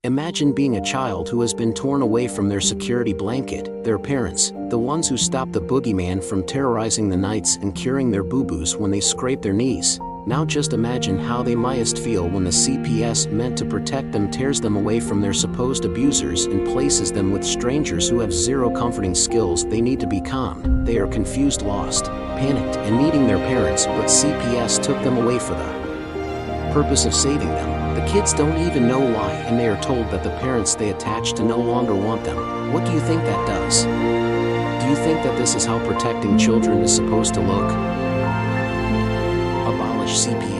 Imagine being a child who has been torn away from their security blanket, their parents, the ones who stopped the boogeyman from terrorizing the nights and curing their boo-boos when they scrape their knees. Now just imagine how they mightest feel when the CPS meant to protect them tears them away from their supposed abusers and places them with strangers who have zero comforting skills. They need to be calm. They are confused, lost, panicked, and needing their parents, but CPS took them away for the purpose of saving them. The kids don't even know why, and they are told that the parents they attach to no longer want them. What do you think that does? Do you think that this is how protecting children is supposed to look? Abolish CPS.